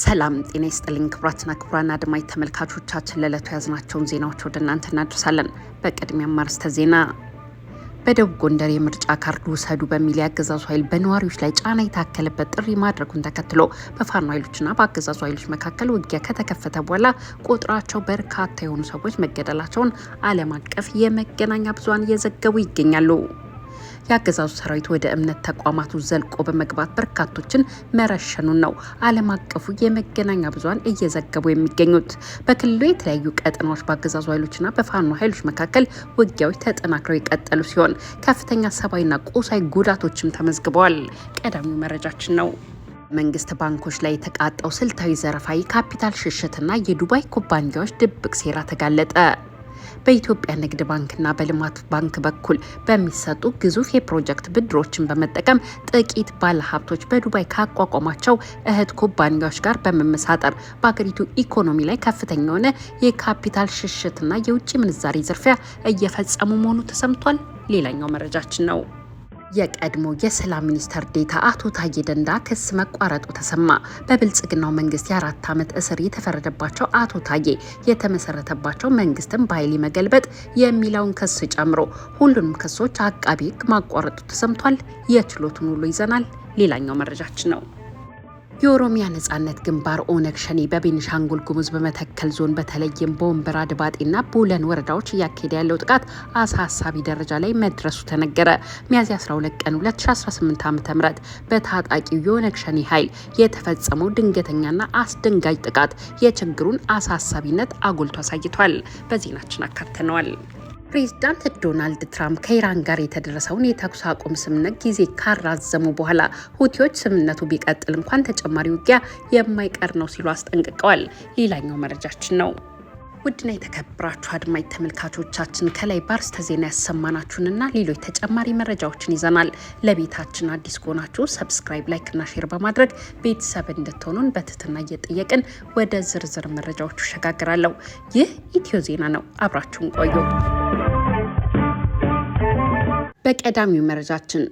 ሰላም ጤና ይስጥልኝ ክቡራትና ክቡራን አድማጭ ተመልካቾቻችን ለዕለቱ ያዝናቸውን ዜናዎች ወደ እናንተ እናደርሳለን። በቅድሚያም አርዕስተ ዜና። በደቡብ ጎንደር የምርጫ ካርድ ውሰዱ በሚል የአገዛዙ ኃይል በነዋሪዎች ላይ ጫና የታከለበት ጥሪ ማድረጉን ተከትሎ በፋኖ ኃይሎችና በአገዛዙ ኃይሎች መካከል ውጊያ ከተከፈተ በኋላ ቁጥራቸው በርካታ የሆኑ ሰዎች መገደላቸውን ዓለም አቀፍ የመገናኛ ብዙሃን እየዘገቡ ይገኛሉ። የአገዛዙ ሰራዊት ወደ እምነት ተቋማቱ ዘልቆ በመግባት በርካቶችን መረሸኑን ነው ዓለም አቀፉ የመገናኛ ብዙሃን እየዘገቡ የሚገኙት። በክልሉ የተለያዩ ቀጠናዎች በአገዛዙ ኃይሎችና በፋኖ ኃይሎች መካከል ውጊያዎች ተጠናክረው የቀጠሉ ሲሆን ከፍተኛ ሰብአዊና ቁሳዊ ጉዳቶችም ተመዝግበዋል። ቀዳሚው መረጃችን ነው። መንግስት ባንኮች ላይ የተቃጣው ስልታዊ ዘረፋ፣ የካፒታል ሽሽትና የዱባይ ኩባንያዎች ድብቅ ሴራ ተጋለጠ። በኢትዮጵያ ንግድ ባንክና በልማት ባንክ በኩል በሚሰጡ ግዙፍ የፕሮጀክት ብድሮችን በመጠቀም ጥቂት ባለሀብቶች በዱባይ ካቋቋሟቸው እህት ኩባንያዎች ጋር በመመሳጠር በሀገሪቱ ኢኮኖሚ ላይ ከፍተኛ የሆነ የካፒታል ሽሽትና የውጭ ምንዛሬ ዝርፊያ እየፈጸሙ መሆኑ ተሰምቷል። ሌላኛው መረጃችን ነው። የቀድሞ የሰላም ሚኒስተር ዴታ አቶ ታዬ ደንዳ ክስ መቋረጡ ተሰማ። በብልጽግናው መንግስት የ4 ዓመት እስር የተፈረደባቸው አቶ ታዬ የተመሰረተባቸው መንግስትን በኃይል መገልበጥ የሚለውን ክስ ጨምሮ ሁሉንም ክሶች አቃቢ ሕግ ማቋረጡ ተሰምቷል። የችሎቱን ውሎ ይዘናል። ሌላኛው መረጃችን ነው። የኦሮሚያ ነጻነት ግንባር ኦነግ ሸኔ በቤኒሻንጉል ጉሙዝ በመተከል ዞን በተለይም በወንበራ ድባጤና ቡለን ወረዳዎች እያካሄደ ያለው ጥቃት አሳሳቢ ደረጃ ላይ መድረሱ ተነገረ። ሚያዝያ 12 ቀን 2018 ዓ.ም በታጣቂው የኦነግ ሸኔ ኃይል የተፈጸመው ድንገተኛና አስደንጋጭ ጥቃት የችግሩን አሳሳቢነት አጉልቶ አሳይቷል። በዜናችን አካተነዋል። ፕሬዚዳንት ዶናልድ ትራምፕ ከኢራን ጋር የተደረሰውን የተኩስ አቁም ስምምነት ጊዜ ካራዘሙ በኋላ ሁቲዎች ስምምነቱ ቢቀጥል እንኳን ተጨማሪ ውጊያ የማይቀር ነው ሲሉ አስጠንቅቀዋል። ሌላኛው መረጃችን ነው። ውድና የተከበራችሁ አድማጭ ተመልካቾቻችን ከላይ በአርዕስተ ዜና ያሰማናችሁንና ሌሎች ተጨማሪ መረጃዎችን ይዘናል። ለቤታችን አዲስ ከሆናችሁ ሰብስክራይብ፣ ላይክ እና ሼር በማድረግ ቤተሰብ እንድትሆኑን በትህትና እየጠየቅን ወደ ዝርዝር መረጃዎቹ እሸጋግራለሁ። ይህ ኢትዮ ዜና ነው። አብራችሁን ቆዩ። በቀዳሚው መረጃችን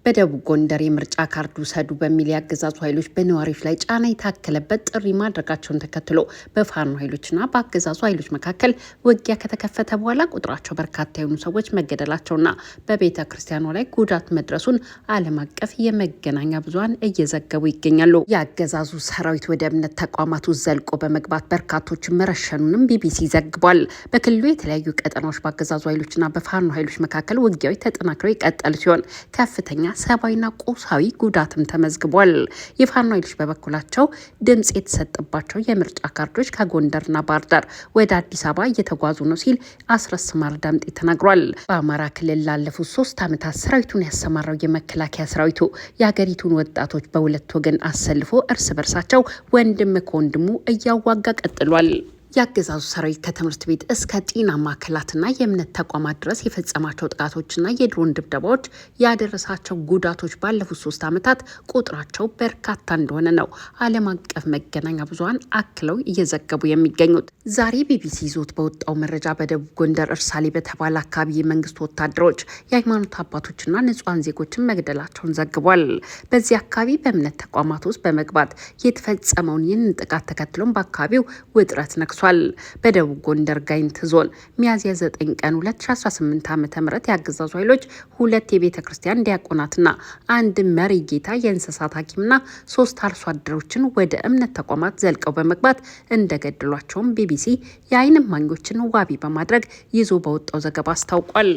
በደቡብ ጎንደር የምርጫ ካርድ ውሰዱ በሚል የአገዛዙ ኃይሎች በነዋሪዎች ላይ ጫና የታከለበት ጥሪ ማድረጋቸውን ተከትሎ በፋኖ ኃይሎችና በአገዛዙ ኃይሎች መካከል ውጊያ ከተከፈተ በኋላ ቁጥራቸው በርካታ የሆኑ ሰዎች መገደላቸውና በቤተ ክርስቲያኗ ላይ ጉዳት መድረሱን ዓለም አቀፍ የመገናኛ ብዙሃን እየዘገቡ ይገኛሉ። የአገዛዙ ሰራዊት ወደ እምነት ተቋማቱ ዘልቆ በመግባት በርካቶችን መረሸኑንም ቢቢሲ ዘግቧል። በክልሉ የተለያዩ ቀጠናዎች በአገዛዙ ኃይሎችና በፋኖ ኃይሎች መካከል ውጊያዎች ተጠናክረው የቀጠሉ ሲሆን ከፍተኛ ሰብአዊና ቁሳዊ ጉዳትም ተመዝግቧል። የፋኖ ኃይሎች በበኩላቸው ድምጽ የተሰጠባቸው የምርጫ ካርዶች ከጎንደርና ባህር ዳር ወደ አዲስ አበባ እየተጓዙ ነው ሲል አስረስ ማረ ዳምጤ ተናግሯል። በአማራ ክልል ላለፉት 3 ዓመታት ሰራዊቱን ያሰማራው የመከላከያ ሰራዊቱ የሀገሪቱን ወጣቶች በሁለት ወገን አሰልፎ እርስ በርሳቸው ወንድም ከወንድሙ እያዋጋ ቀጥሏል። የአገዛዙ ሰራዊት ከትምህርት ቤት እስከ ጤና ማዕከላትና የእምነት ተቋማት ድረስ የፈጸማቸው ጥቃቶችና የድሮን ድብደባዎች ያደረሳቸው ጉዳቶች ባለፉት 3 ዓመታት ቁጥራቸው በርካታ እንደሆነ ነው ዓለም አቀፍ መገናኛ ብዙሃን አክለው እየዘገቡ የሚገኙት። ዛሬ ቢቢሲ ይዞት በወጣው መረጃ በደቡብ ጎንደር እርሳሌ በተባለ አካባቢ የመንግስት ወታደሮች የሃይማኖት አባቶችና ንጹሐን ዜጎችን መግደላቸውን ዘግቧል። በዚህ አካባቢ በእምነት ተቋማት ውስጥ በመግባት የተፈጸመውን ይህንን ጥቃት ተከትሎም በአካባቢው ውጥረት ነግሷል። በደቡብ ጎንደር ጋይንት ዞን ሚያዝያ 9 ቀን 2018 ዓ.ም የአገዛዙ ኃይሎች 2 የቤተ ክርስቲያን ዲያቆናትና 1 መሪ ጌታ የእንስሳት ሐኪምና 3 አርሶ አደሮችን ወደ እምነት ተቋማት ዘልቀው በመግባት እንደገደሏቸውም ቢቢሲ የዓይን እማኞችን ዋቢ በማድረግ ይዞ በወጣው ዘገባ አስታውቋል።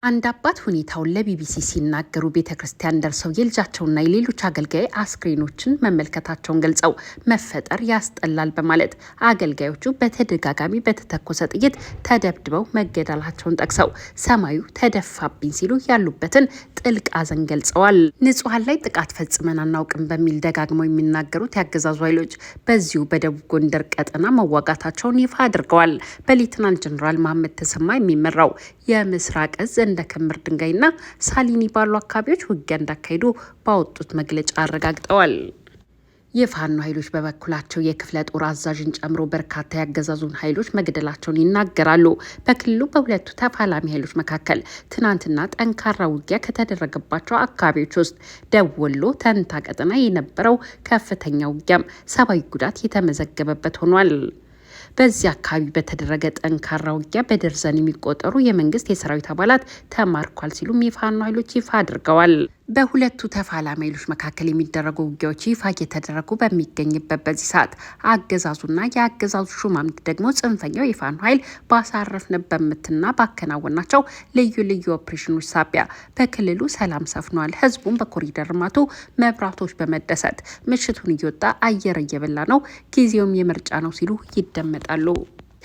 አንድ አባት ሁኔታውን ለቢቢሲ ሲናገሩ ቤተ ክርስቲያን ደርሰው የልጃቸውና የሌሎች አገልጋይ አስክሬኖችን መመልከታቸውን ገልጸው መፈጠር ያስጠላል በማለት አገልጋዮቹ በተደጋጋሚ በተተኮሰ ጥይት ተደብድበው መገደላቸውን ጠቅሰው ሰማዩ ተደፋብኝ ሲሉ ያሉበትን ጥልቅ ሐዘን ገልጸዋል። ንጹሐን ላይ ጥቃት ፈጽመን አናውቅም በሚል ደጋግመው የሚናገሩት የአገዛዙ ኃይሎች በዚሁ በደቡብ ጎንደር ቀጠና መዋጋታቸውን ይፋ አድርገዋል። በሌተናንት ጀነራል መሐመድ ተሰማ የሚመራው የምስራቅ እዝ እንደ ክምር ድንጋይና ሳሊኒ ባሉ አካባቢዎች ውጊያ እንዳካሄዱ ባወጡት መግለጫ አረጋግጠዋል። የፋኖ ኃይሎች በበኩላቸው የክፍለ ጦር አዛዥን ጨምሮ በርካታ ያገዛዙን ኃይሎች መግደላቸውን ይናገራሉ። በክልሉ በሁለቱ ተፋላሚ ኃይሎች መካከል ትናንትና ጠንካራ ውጊያ ከተደረገባቸው አካባቢዎች ውስጥ ደቡብ ወሎ ተንታ ቀጠና የነበረው ከፍተኛ ውጊያም ሰብአዊ ጉዳት የተመዘገበበት ሆኗል። በዚህ አካባቢ በተደረገ ጠንካራ ውጊያ በደርዘን የሚቆጠሩ የመንግስት የሰራዊት አባላት ተማርኳል ሲሉም የፋኖ ኃይሎች ይፋ አድርገዋል። በሁለቱ ተፋላሚ ኃይሎች መካከል የሚደረጉ ውጊያዎች ይፋ እየተደረጉ በሚገኝበት በዚህ ሰዓት አገዛዙና የአገዛዙ ሹማምንት ደግሞ ጽንፈኛው የፋኖ ኃይል ባሳረፍንበት ምትና ባከናወናቸው ልዩ ልዩ ኦፕሬሽኖች ሳቢያ በክልሉ ሰላም ሰፍኗል። ህዝቡም በኮሪደር ልማቱ መብራቶች በመደሰት ምሽቱን እየወጣ አየር እየበላ ነው፣ ጊዜውም የምርጫ ነው ሲሉ ይደመጣሉ።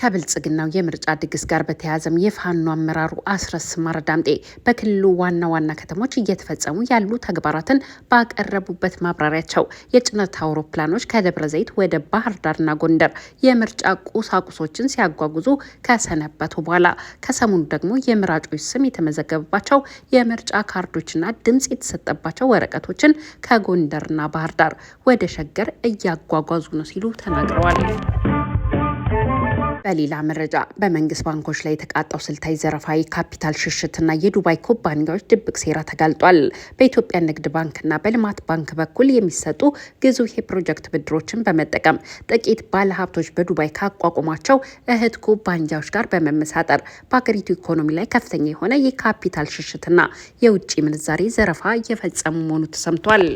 ከብልጽግናው የምርጫ ድግስ ጋር በተያያዘም የፋኖ አመራሩ አስረስ ማረ ዳምጤ በክልሉ ዋና ዋና ከተሞች እየተፈጸሙ ያሉ ተግባራትን ባቀረቡበት ማብራሪያቸው የጭነት አውሮፕላኖች ከደብረ ዘይት ወደ ባህር ዳርና ጎንደር የምርጫ ቁሳቁሶችን ሲያጓጉዙ ከሰነበቱ በኋላ ከሰሞኑ ደግሞ የምራጮች ስም የተመዘገበባቸው የምርጫ ካርዶችና ድምጽ የተሰጠባቸው ወረቀቶችን ከጎንደርና ባህር ዳር ወደ ሸገር እያጓጓዙ ነው ሲሉ ተናግረዋል። በሌላ መረጃ በመንግስት ባንኮች ላይ የተቃጣው ስልታዊ ዘረፋ፣ የካፒታል ሽሽትና የዱባይ ኩባንያዎች ድብቅ ሴራ ተጋልጧል። በኢትዮጵያ ንግድ ባንክና በልማት ባንክ በኩል የሚሰጡ ግዙፍ የፕሮጀክት ብድሮችን በመጠቀም ጥቂት ባለሀብቶች በዱባይ ካቋቋሟቸው እህት ኩባንያዎች ጋር በመመሳጠር በሀገሪቱ ኢኮኖሚ ላይ ከፍተኛ የሆነ የካፒታል ሽሽትና የውጭ ምንዛሬ ዘረፋ እየፈጸሙ መሆኑ ተሰምቷል።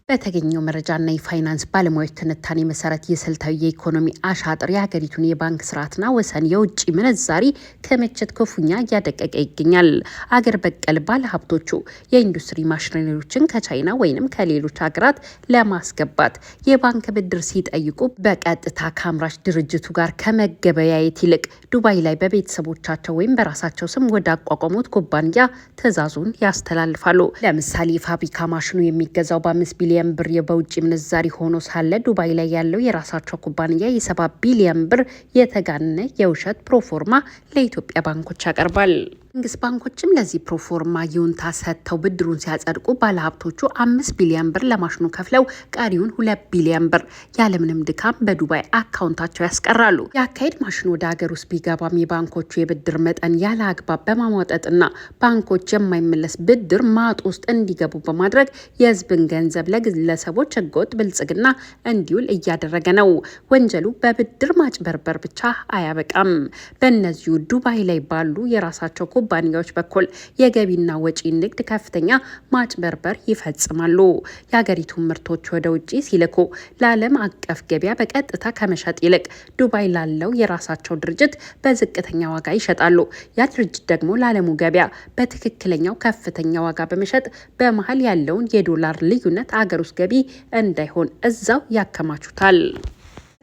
በተገኘው መረጃና የፋይናንስ ባለሙያዎች ትንታኔ መሰረት የስልታዊ የኢኮኖሚ አሻጥር የሀገሪቱን የባንክ ስርዓትና ወሰን የውጭ ምንዛሪ ክምችት ክፉኛ እያደቀቀ ይገኛል። አገር በቀል ባለሀብቶቹ የኢንዱስትሪ ማሽነሪዎችን ከቻይና ወይንም ከሌሎች ሀገራት ለማስገባት የባንክ ብድር ሲጠይቁ በቀጥታ ከአምራች ድርጅቱ ጋር ከመገበያየት ይልቅ ዱባይ ላይ በቤተሰቦቻቸው ወይም በራሳቸው ስም ወደ አቋቋሙት ኩባንያ ትዕዛዙን ያስተላልፋሉ። ለምሳሌ ፋብሪካ ማሽኑ የሚገዛው በ5 ቢሊዮን ብር በውጭ ምንዛሪ ሆኖ ሳለ ዱባይ ላይ ያለው የራሳቸው ኩባንያ የ7 ቢሊዮን ብር የተጋነነ የውሸት ፕሮፎርማ ለኢትዮጵያ ባንኮች ያቀርባል። መንግስት ባንኮችም ለዚህ ፕሮፎርማ ይሁንታ ሰጥተው ብድሩን ሲያጸድቁ ባለሀብቶቹ 5 ቢሊዮን ብር ለማሽኑ ከፍለው ቀሪውን 2 ቢሊዮን ብር ያለምንም ድካም በዱባይ አካውንታቸው ያስቀራሉ። የአካሄድ ማሽኑ ወደ ሀገር ውስጥ ቢገባም የባንኮቹ የብድር መጠን ያለ አግባብ በማሟጠጥና ባንኮች የማይመለስ ብድር ማጥ ውስጥ እንዲገቡ በማድረግ የህዝብን ገንዘብ ለግለሰቦች ህገወጥ ብልጽግና እንዲውል እያደረገ ነው። ወንጀሉ በብድር ማጭበርበር ብቻ አያበቃም። በእነዚሁ ዱባይ ላይ ባሉ የራሳቸው ኩባንያዎች በኩል የገቢና ወጪ ንግድ ከፍተኛ ማጭበርበር ይፈጽማሉ። የሀገሪቱን ምርቶች ወደ ውጭ ሲልኩ ለዓለም አቀፍ ገበያ በቀጥታ ከመሸጥ ይልቅ ዱባይ ላለው የራሳቸው ድርጅት በዝቅተኛ ዋጋ ይሸጣሉ። ያ ድርጅት ደግሞ ለዓለሙ ገበያ በትክክለኛው ከፍተኛ ዋጋ በመሸጥ በመሀል ያለውን የዶላር ልዩነት አገር ውስጥ ገቢ እንዳይሆን እዛው ያከማቹታል።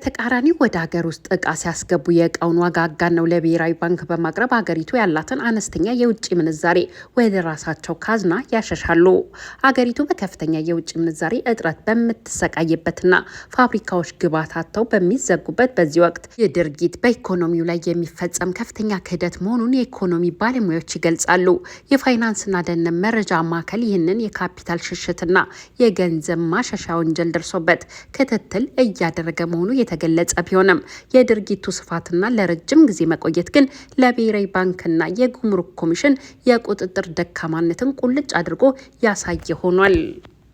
ተቃራኒው ወደ ሀገር ውስጥ እቃ ሲያስገቡ የእቃውን ዋጋ አጋነው ለብሔራዊ ባንክ በማቅረብ ሀገሪቱ ያላትን አነስተኛ የውጭ ምንዛሬ ወደ ራሳቸው ካዝና ያሸሻሉ። ሀገሪቱ በከፍተኛ የውጭ ምንዛሬ እጥረት በምትሰቃይበትና ፋብሪካዎች ግብዓት አጥተው በሚዘጉበት በዚህ ወቅት ይህ ድርጊት በኢኮኖሚው ላይ የሚፈጸም ከፍተኛ ክህደት መሆኑን የኢኮኖሚ ባለሙያዎች ይገልጻሉ። የፋይናንስና ደህንነት መረጃ ማዕከል ይህንን የካፒታል ሽሽትና የገንዘብ ማሸሻ ወንጀል ደርሶበት ክትትል እያደረገ መሆኑ የተገለጸ ቢሆንም የድርጊቱ ስፋትና ለረጅም ጊዜ መቆየት ግን ለብሔራዊ ባንክና የጉምሩክ ኮሚሽን የቁጥጥር ደካማነትን ቁልጭ አድርጎ ያሳየ ሆኗል።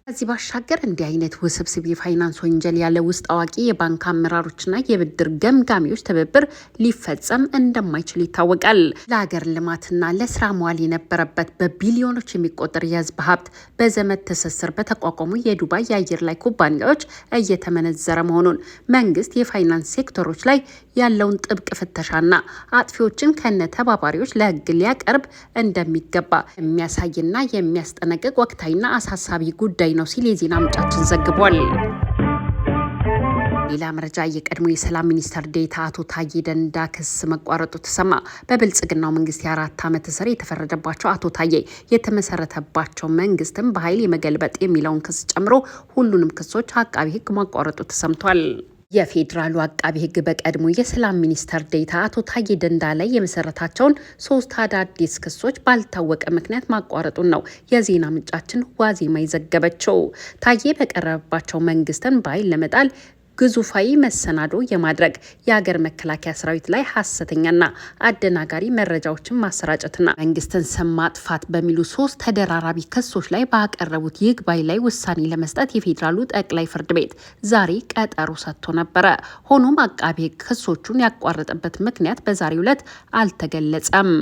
ከዚህ ባሻገር እንዲህ አይነት ውስብስብ የፋይናንስ ወንጀል ያለ ውስጥ አዋቂ የባንክ አመራሮችና የብድር ገምጋሚዎች ትብብር ሊፈጸም እንደማይችል ይታወቃል። ለሀገር ልማትና ለስራ መዋል የነበረበት በቢሊዮኖች የሚቆጠር የህዝብ ሀብት በዘመድ ትስስር በተቋቋሙ የዱባይ የአየር ላይ ኩባንያዎች እየተመነዘረ መሆኑን መንግስት የፋይናንስ ሴክተሮች ላይ ያለውን ጥብቅ ፍተሻና አጥፊዎችን ከነ ተባባሪዎች ለህግ ሊያቀርብ እንደሚገባ የሚያሳይና የሚያስጠነቅቅ ወቅታዊና አሳሳቢ ጉዳይ ነው ሲል የዜና ምንጫችን ዘግቧል። ሌላ መረጃ የቀድሞ የሰላም ሚኒስትር ዴኤታ አቶ ታዬ ደንዳ ክስ መቋረጡ ተሰማ። በብልጽግናው መንግስት የ4 ዓመት እስር የተፈረደባቸው አቶ ታዬ የተመሰረተባቸው መንግስትን በኃይል የመገልበጥ የሚለውን ክስ ጨምሮ ሁሉንም ክሶች አቃቢ ህግ ማቋረጡ ተሰምቷል። የፌዴራሉ አቃቢ ሕግ በቀድሞ የሰላም ሚኒስተር ዴኤታ አቶ ታዬ ደንዳ ላይ የመሰረታቸውን 3 አዳዲስ ክሶች ባልታወቀ ምክንያት ማቋረጡን ነው የዜና ምንጫችን ዋዜማ የዘገበችው። ታዬ በቀረበባቸው መንግስትን በኃይል ለመጣል ግዙፋዊ መሰናዶ የማድረግ የሀገር መከላከያ ሰራዊት ላይ ሐሰተኛና አደናጋሪ መረጃዎችን ማሰራጨትና መንግስትን ስም ማጥፋት በሚሉ 3 ተደራራቢ ክሶች ላይ ባቀረቡት ይግባኝ ላይ ውሳኔ ለመስጠት የፌዴራሉ ጠቅላይ ፍርድ ቤት ዛሬ ቀጠሮ ሰጥቶ ነበረ። ሆኖም አቃቤ ሕግ ክሶቹን ያቋረጠበት ምክንያት በዛሬው ዕለት አልተገለጸም።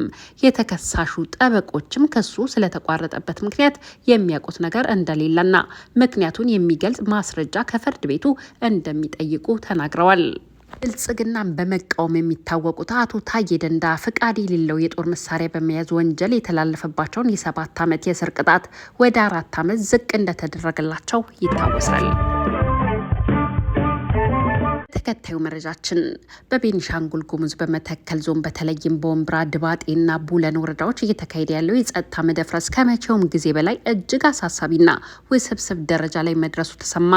የተከሳሹ ጠበቆችም ክሱ ስለተቋረጠበት ምክንያት የሚያውቁት ነገር እንደሌለና ምክንያቱን የሚገልጽ ማስረጃ ከፍርድ ቤቱ እንደሚጠይቁ ተናግረዋል። ብልጽግናን በመቃወም የሚታወቁት አቶ ታዬ ደንዳ ፍቃድ የሌለው የጦር መሳሪያ በመያዝ ወንጀል የተላለፈባቸውን የ7 ዓመት የእስር ቅጣት ወደ 4 ዓመት ዝቅ እንደተደረገላቸው ይታወሳል። ተከታዩ መረጃችን በቤኒሻንጉል ጉሙዝ በመተከል ዞን በተለይም በወንብራ ድባጤና ቡለን ወረዳዎች እየተካሄደ ያለው የጸጥታ መደፍረስ ከመቼውም ጊዜ በላይ እጅግ አሳሳቢና ውስብስብ ደረጃ ላይ መድረሱ ተሰማ።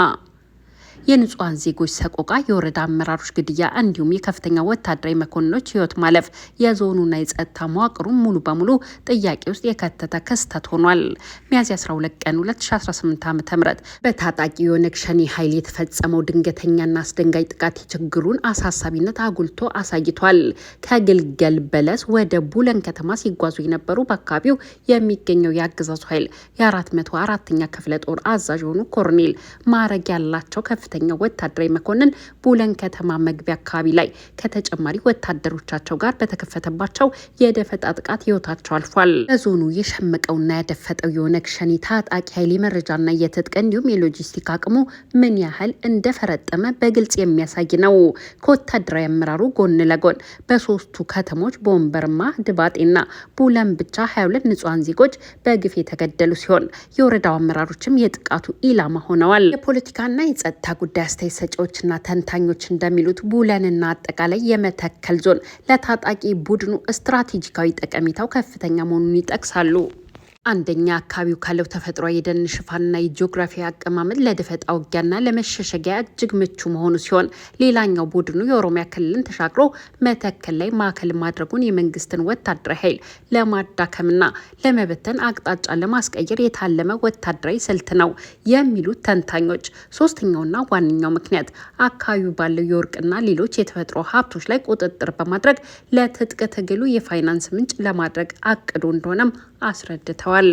የንጹሃን ዜጎች ሰቆቃ፣ የወረዳ አመራሮች ግድያ እንዲሁም የከፍተኛ ወታደራዊ መኮንኖች ህይወት ማለፍ የዞኑና የጸጥታ መዋቅሩን ሙሉ በሙሉ ጥያቄ ውስጥ የከተተ ክስተት ሆኗል። ሚያዝያ 12 ቀን 2018 ዓ.ም በታጣቂ የኦነግ ሸኔ ኃይል የተፈጸመው ድንገተኛና አስደንጋጭ ጥቃት የችግሩን አሳሳቢነት አጉልቶ አሳይቷል። ከግልገል በለስ ወደ ቡለን ከተማ ሲጓዙ የነበሩ በአካባቢው የሚገኘው የአገዛዙ ኃይል የ404ኛ ክፍለ ጦር አዛዥ የሆኑ ኮሎኔል ማዕረግ ያላቸው ከፍተኛ ወታደራዊ መኮንን ቡለን ከተማ መግቢያ አካባቢ ላይ ከተጨማሪ ወታደሮቻቸው ጋር በተከፈተባቸው የደፈጣ ጥቃት ህይወታቸው አልፏል። በዞኑ የሸመቀውና ያደፈጠው የኦነግ ሸኔ ታጣቂ ኃይል የመረጃና የትጥቅ እንዲሁም የሎጂስቲክ አቅሙ ምን ያህል እንደፈረጠመ በግልጽ የሚያሳይ ነው። ከወታደራዊ አመራሩ ጎን ለጎን በሶስቱ ከተሞች በወንበርማ ድባጤና ቡለን ብቻ 22 ንጹሃን ዜጎች በግፍ የተገደሉ ሲሆን የወረዳው አመራሮችም የጥቃቱ ኢላማ ሆነዋል። የፖለቲካና የጸጥታ ጉዳይ አስተያየት ሰጪዎችና ተንታኞች እንደሚሉት ቡለንና አጠቃላይ የመተከል ዞን ለታጣቂ ቡድኑ ስትራቴጂካዊ ጠቀሜታው ከፍተኛ መሆኑን ይጠቅሳሉ። አንደኛ፣ አካባቢው ካለው ተፈጥሯዊ የደን ሽፋንና የጂኦግራፊ አቀማመጥ ለደፈጣ ውጊያና ለመሸሸጊያ እጅግ ምቹ መሆኑ ሲሆን፣ ሌላኛው ቡድኑ የኦሮሚያ ክልልን ተሻግሮ መተከል ላይ ማዕከል ማድረጉን የመንግስትን ወታደራዊ ኃይል ለማዳከምና ለመበተን አቅጣጫ ለማስቀየር የታለመ ወታደራዊ ስልት ነው የሚሉት ተንታኞች፣ ሶስተኛውና ዋነኛው ምክንያት አካባቢው ባለው የወርቅና ሌሎች የተፈጥሮ ሀብቶች ላይ ቁጥጥር በማድረግ ለትጥቅ ትግሉ የፋይናንስ ምንጭ ለማድረግ አቅዶ እንደሆነም አስረድተዋል።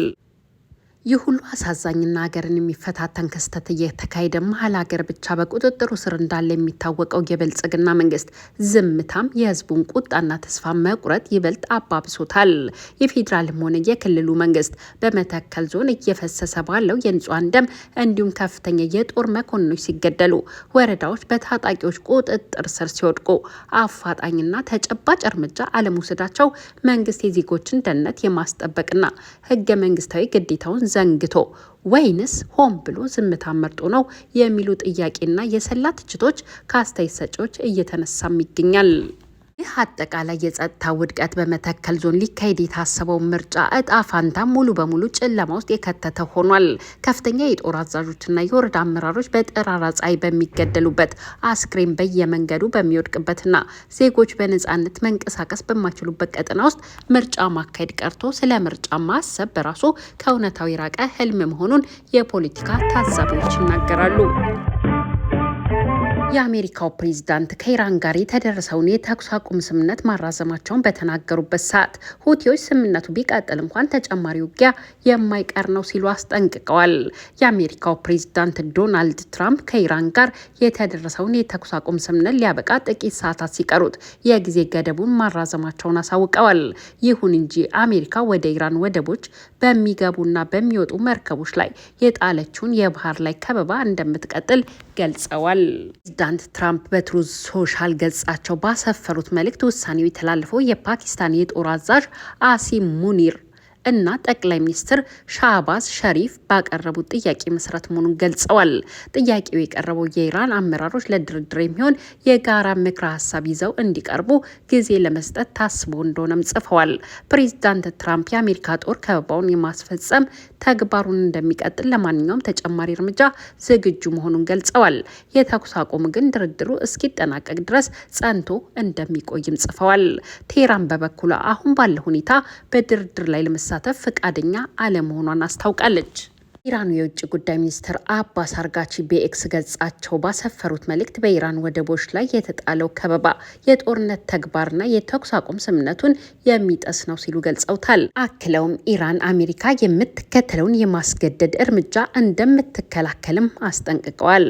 ይህ ሁሉ አሳዛኝና ሀገርን የሚፈታተን ክስተት እየተካሄደ መሀል ሀገር ብቻ በቁጥጥሩ ስር እንዳለ የሚታወቀው የብልጽግና መንግስት ዝምታም የህዝቡን ቁጣና ተስፋ መቁረጥ ይበልጥ አባብሶታል። የፌዴራልም ሆነ የክልሉ መንግስት በመተከል ዞን እየፈሰሰ ባለው የንጹሃን ደም እንዲሁም ከፍተኛ የጦር መኮንኖች ሲገደሉ፣ ወረዳዎች በታጣቂዎች ቁጥጥር ስር ሲወድቁ አፋጣኝና ተጨባጭ እርምጃ አለመውሰዳቸው መንግስት የዜጎችን ደህንነት የማስጠበቅና ህገ መንግስታዊ ግዴታውን ዘንግቶ ወይንስ ሆን ብሎ ዝምታ መርጦ ነው የሚሉ ጥያቄና የሰላ ትችቶች ከአስተያየት ሰጪዎች እየተነሳም ይገኛል። ይህ አጠቃላይ የጸጥታ ውድቀት በመተከል ዞን ሊካሄድ የታሰበው ምርጫ እጣ ፋንታ ሙሉ በሙሉ ጨለማ ውስጥ የከተተ ሆኗል። ከፍተኛ የጦር አዛዦችና የወረዳ አመራሮች በጠራራ ፀሐይ በሚገደሉበት፣ አስክሬን በየመንገዱ በሚወድቅበትና ዜጎች በነጻነት መንቀሳቀስ በማይችሉበት ቀጠና ውስጥ ምርጫ ማካሄድ ቀርቶ ስለ ምርጫ ማሰብ በራሱ ከእውነታው የራቀ ህልም መሆኑን የፖለቲካ ታዛቢዎች ይናገራሉ። የአሜሪካው ፕሬዝዳንት ከኢራን ጋር የተደረሰውን የተኩስ አቁም ስምምነት ማራዘማቸውን በተናገሩበት ሰዓት ሁቲዎች ስምምነቱ ቢቀጥል እንኳን ተጨማሪ ውጊያ የማይቀር ነው ሲሉ አስጠንቅቀዋል። የአሜሪካው ፕሬዝዳንት ዶናልድ ትራምፕ ከኢራን ጋር የተደረሰውን የተኩስ አቁም ስምምነት ሊያበቃ ጥቂት ሰዓታት ሲቀሩት የጊዜ ገደቡን ማራዘማቸውን አሳውቀዋል። ይሁን እንጂ አሜሪካ ወደ ኢራን ወደቦች በሚገቡና በሚወጡ መርከቦች ላይ የጣለችውን የባህር ላይ ከበባ እንደምትቀጥል ገልጸዋል። ፕሬዚዳንት ትራምፕ በትሩዝ ሶሻል ገጻቸው ባሰፈሩት መልእክት ውሳኔው የተላለፈው የፓኪስታን የጦር አዛዥ አሲም ሙኒር እና ጠቅላይ ሚኒስትር ሻህባዝ ሸሪፍ ባቀረቡት ጥያቄ መሰረት መሆኑን ገልጸዋል። ጥያቄው የቀረበው የኢራን አመራሮች ለድርድር የሚሆን የጋራ ምክረ ሀሳብ ይዘው እንዲቀርቡ ጊዜ ለመስጠት ታስቦ እንደሆነም ጽፈዋል። ፕሬዚዳንት ትራምፕ የአሜሪካ ጦር ከበባውን የማስፈጸም ተግባሩን እንደሚቀጥል፣ ለማንኛውም ተጨማሪ እርምጃ ዝግጁ መሆኑን ገልጸዋል። የተኩስ አቁም ግን ድርድሩ እስኪጠናቀቅ ድረስ ጸንቶ እንደሚቆይም ጽፈዋል። ቴህራን በበኩሏ አሁን ባለው ሁኔታ በድርድር ላይ ለመሳተፍ ፈቃደኛ አለመሆኗን አስታውቃለች። ኢራኑ የውጭ ጉዳይ ሚኒስትር አባስ አርጋቺ በኤክስ ገጻቸው ባሰፈሩት መልእክት በኢራን ወደቦች ላይ የተጣለው ከበባ የጦርነት ተግባርና የተኩስ አቁም ስምምነቱን የሚጥስ ነው ሲሉ ገልጸውታል። አክለውም ኢራን አሜሪካ የምትከተለውን የማስገደድ እርምጃ እንደምትከላከልም አስጠንቅቀዋል።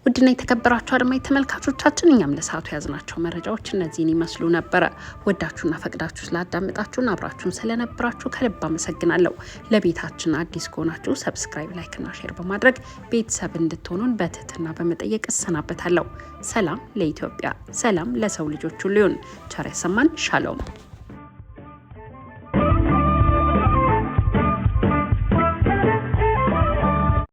ውድና የተከበራችሁ አድማጭ ተመልካቾቻችን እኛም ለሰዓቱ ያዝናቸው መረጃዎች እነዚህን ይመስሉ ነበረ። ወዳችሁና ፈቅዳችሁ ስላዳመጣችሁን አብራችሁን ስለነበራችሁ ከልብ አመሰግናለሁ። ለቤታችን አዲስ ከሆናችሁ ሰብስክራይብ፣ ላይክና ሼር በማድረግ ቤተሰብ እንድትሆኑን በትህትና በመጠየቅ እሰናበታለሁ። ሰላም ለኢትዮጵያ፣ ሰላም ለሰው ልጆች ሁሉ ይሁን። ቸር ያሰማን። ሻሎም